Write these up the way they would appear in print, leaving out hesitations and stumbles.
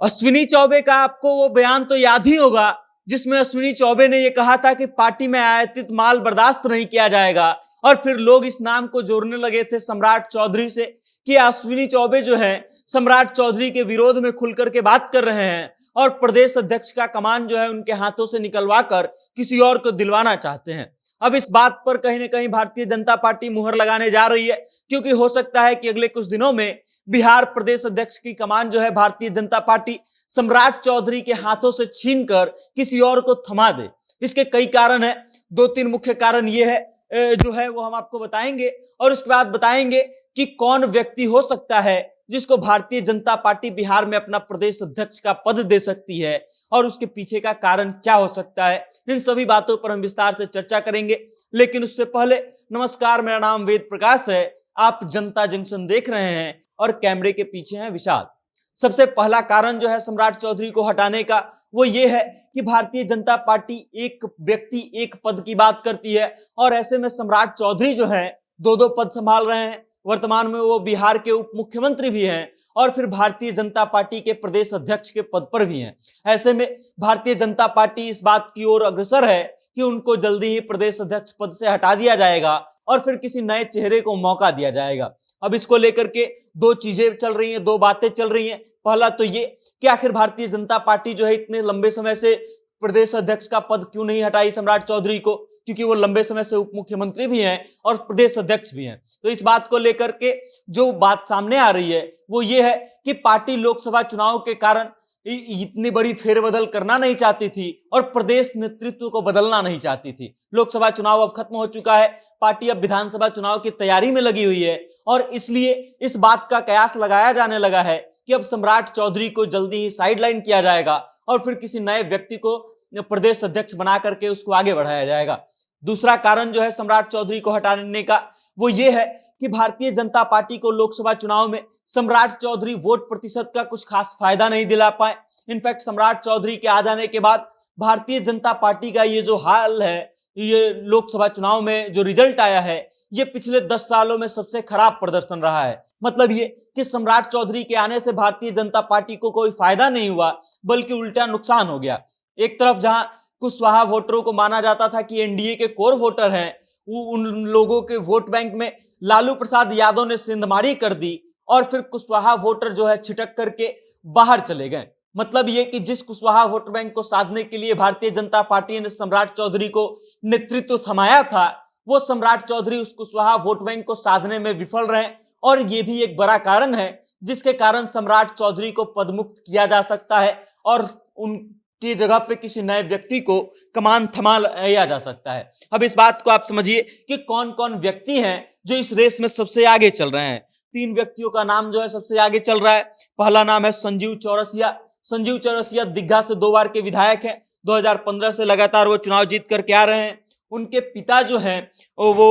अश्विनी चौबे का आपको वो बयान तो याद ही होगा जिसमें अश्विनी चौबे ने ये कहा था कि पार्टी में आयातित माल बर्दाश्त नहीं किया जाएगा। और फिर लोग इस नाम को जोड़ने लगे थे सम्राट चौधरी से कि अश्विनी चौबे जो है सम्राट चौधरी के विरोध में खुल करके बात कर रहे हैं और प्रदेश अध्यक्ष का कमान जो है उनके हाथों से निकलवा कर किसी और को दिलवाना चाहते हैं। अब इस बात पर कहीं ना कहीं भारतीय जनता पार्टी मुहर लगाने जा रही है, क्योंकि हो सकता है कि अगले कुछ दिनों में बिहार प्रदेश अध्यक्ष की कमान जो है भारतीय जनता पार्टी सम्राट चौधरी के हाथों से छीनकर किसी और को थमा दे। इसके कई कारण हैं, दो तीन मुख्य कारण ये है जो है वो हम आपको बताएंगे और उसके बाद बताएंगे कि कौन व्यक्ति हो सकता है जिसको भारतीय जनता पार्टी बिहार में अपना प्रदेश अध्यक्ष का पद दे सकती है और उसके पीछे का कारण क्या हो सकता है। इन सभी बातों पर हम विस्तार से चर्चा करेंगे, लेकिन उससे पहले नमस्कार, मेरा नाम वेद प्रकाश है, आप जनता जंक्शन देख रहे हैं और कैमरे के पीछे हैं विशाल। सबसे पहला कारण जो है सम्राट चौधरी को हटाने का वो ये है कि भारतीय जनता पार्टी एक व्यक्ति एक पद की बात करती है और ऐसे में सम्राट चौधरी जो है दो दो पद संभाल रहे हैं। वर्तमान में वो बिहार के उप मुख्यमंत्री भी हैं और फिर भारतीय जनता पार्टी के प्रदेश अध्यक्ष के पद पर भी हैं। ऐसे में भारतीय जनता पार्टी इस बात की ओर अग्रसर है कि उनको जल्दी ही प्रदेश अध्यक्ष पद से हटा दिया जाएगा और फिर किसी नए चेहरे को मौका दिया जाएगा। अब इसको लेकर के दो चीजें चल रही हैं, दो बातें चल रही हैं। पहला तो ये कि आखिर भारतीय जनता पार्टी जो है इतने लंबे समय से प्रदेश अध्यक्ष का पद क्यों नहीं हटाई सम्राट चौधरी को, क्योंकि वो लंबे समय से उप मुख्यमंत्री भी हैं और प्रदेश अध्यक्ष भी हैं। तो इस बात को लेकर के जो बात सामने आ रही है वो ये है कि पार्टी लोकसभा चुनाव के कारण इतनी बड़ी फेरबदल करना नहीं चाहती थी और प्रदेश नेतृत्व को बदलना नहीं चाहती थी। लोकसभा चुनाव अब खत्म हो चुका है, पार्टी अब विधानसभा चुनाव की तैयारी में लगी हुई है और इसलिए इस बात का कयास लगाया जाने लगा है कि अब सम्राट चौधरी को जल्दी ही साइडलाइन किया जाएगा और फिर किसी नए व्यक्ति को प्रदेश अध्यक्ष बना करके उसको आगे बढ़ाया जाएगा। दूसरा कारण जो है सम्राट चौधरी को हटाने का वो ये है कि भारतीय जनता पार्टी को लोकसभा चुनाव में सम्राट चौधरी वोट प्रतिशत का कुछ खास फायदा नहीं दिला पाए। इनफैक्ट सम्राट चौधरी के आ जाने के बाद भारतीय जनता पार्टी का ये जो हाल है, ये लोकसभा चुनाव में जो रिजल्ट आया है, ये पिछले 10 सालों में सबसे खराब प्रदर्शन रहा है। मतलब ये कि सम्राट चौधरी के आने से भारतीय जनता पार्टी को कोई फायदा नहीं हुआ बल्कि उल्टा नुकसान हो गया। एक तरफ जहां कुशवाहा वोटरों को माना जाता था कि एनडीए के कोर वोटर हैं, उन लोगों के वोट बैंक में लालू प्रसाद यादव ने सेंधमारी कर दी और फिर कुशवाहा वोटर जो है छिटक करके बाहर चले गए। मतलब ये कि जिस कुशवाहा वोट बैंक को साधने के लिए भारतीय जनता पार्टी ने सम्राट चौधरी को नेतृत्व थमाया था, वो सम्राट चौधरी उस कुशवाहा वोट बैंक को साधने में विफल रहे और ये भी एक बड़ा कारण है जिसके कारण सम्राट चौधरी को पदमुक्त किया जा सकता है और उनकी जगह पे किसी नए व्यक्ति को कमान थमाया जा सकता है। अब इस बात को आप समझिए कि कौन कौन व्यक्ति हैं जो इस रेस में सबसे आगे चल रहे हैं। 3 व्यक्तियों का नाम जो है सबसे आगे चल रहा है। पहला नाम है संजीव चौरसिया। संजीव चौरसिया दीघा से 2 बार के विधायक हैं। 2015 से लगातार वो चुनाव जीत करके आ रहे हैं। उनके पिता जो हैं वो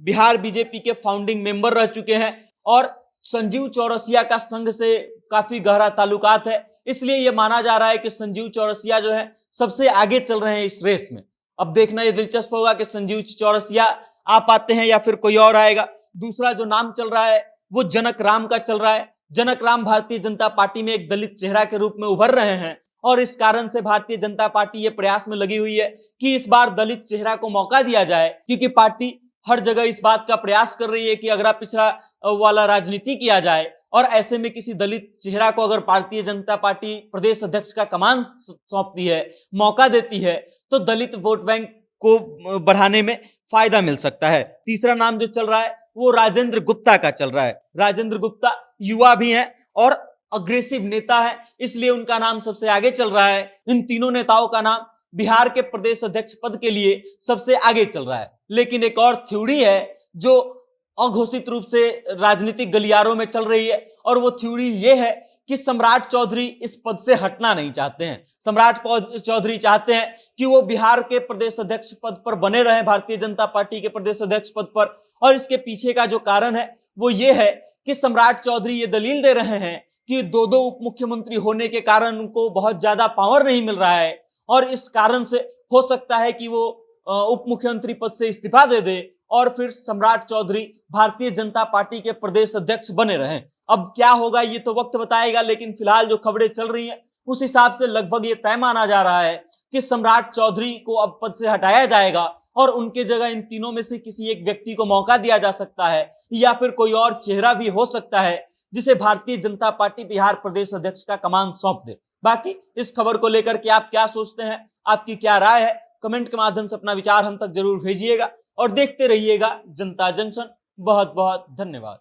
बिहार बीजेपी के फाउंडिंग मेंबर रह चुके हैं और संजीव चौरसिया का संघ से काफी गहरा ताल्लुकात है, इसलिए यह माना जा रहा है कि संजीव चौरसिया जो है सबसे आगे चल रहे हैं इस रेस में। अब देखना यह दिलचस्प होगा कि संजीव चौरसिया आ पाते हैं या फिर कोई और आएगा। दूसरा जो नाम चल रहा है वो जनक राम का चल रहा है। जनक राम भारतीय जनता पार्टी में एक दलित चेहरा के रूप में उभर रहे हैं और इस कारण से भारतीय जनता पार्टी ये प्रयास में लगी हुई है कि इस बार दलित चेहरा को मौका दिया जाए, क्योंकि पार्टी हर जगह इस बात का प्रयास कर रही है कि अगड़ा पिछड़ा वाला राजनीति किया जाए और ऐसे में किसी दलित चेहरा को अगर भारतीय जनता पार्टी प्रदेश अध्यक्ष का कमान सौंपती है, मौका देती है, तो दलित वोट बैंक को बढ़ाने में फायदा मिल सकता है। तीसरा नाम जो चल रहा है वो राजेंद्र गुप्ता का चल रहा है। राजेंद्र गुप्ता युवा भी हैं और अग्रेसिव नेता है, इसलिए उनका नाम सबसे आगे चल रहा है। इन तीनों नेताओं का नाम बिहार के प्रदेश अध्यक्ष पद के लिए सबसे आगे चल रहा है। लेकिन एक और थ्योरी है जो अघोषित रूप से राजनीतिक गलियारों में चल रही है और वो थ्योरी ये है कि सम्राट चौधरी इस पद से हटना नहीं चाहते हैं। सम्राट चौधरी चाहते हैं कि वो बिहार के प्रदेश अध्यक्ष पद पर बने रहे, भारतीय जनता पार्टी के प्रदेश अध्यक्ष पद पर। और इसके पीछे का जो कारण है वो ये है कि सम्राट चौधरी ये दलील दे रहे हैं कि दो उप मुख्यमंत्री होने के कारण उनको बहुत ज्यादा पावर नहीं मिल रहा है और इस कारण से हो सकता है कि वो उप मुख्यमंत्री पद से इस्तीफा दे दे और फिर सम्राट चौधरी भारतीय जनता पार्टी के प्रदेश अध्यक्ष बने रहें। अब क्या होगा ये तो वक्त बताएगा, लेकिन फिलहाल जो खबरें चल रही हैं उस हिसाब से लगभग ये तय माना जा रहा है कि सम्राट चौधरी को अब पद से हटाया जाएगा और उनके जगह इन तीनों में से किसी एक व्यक्ति को मौका दिया जा सकता है, या फिर कोई और चेहरा भी हो सकता है जिसे भारतीय जनता पार्टी बिहार प्रदेश अध्यक्ष का कमान सौंप दे। बाकी इस खबर को लेकर के आप क्या सोचते हैं, आपकी क्या राय है, कमेंट के माध्यम से अपना विचार हम तक जरूर भेजिएगा और देखते रहिएगा जनता जंक्शन। बहुत बहुत धन्यवाद।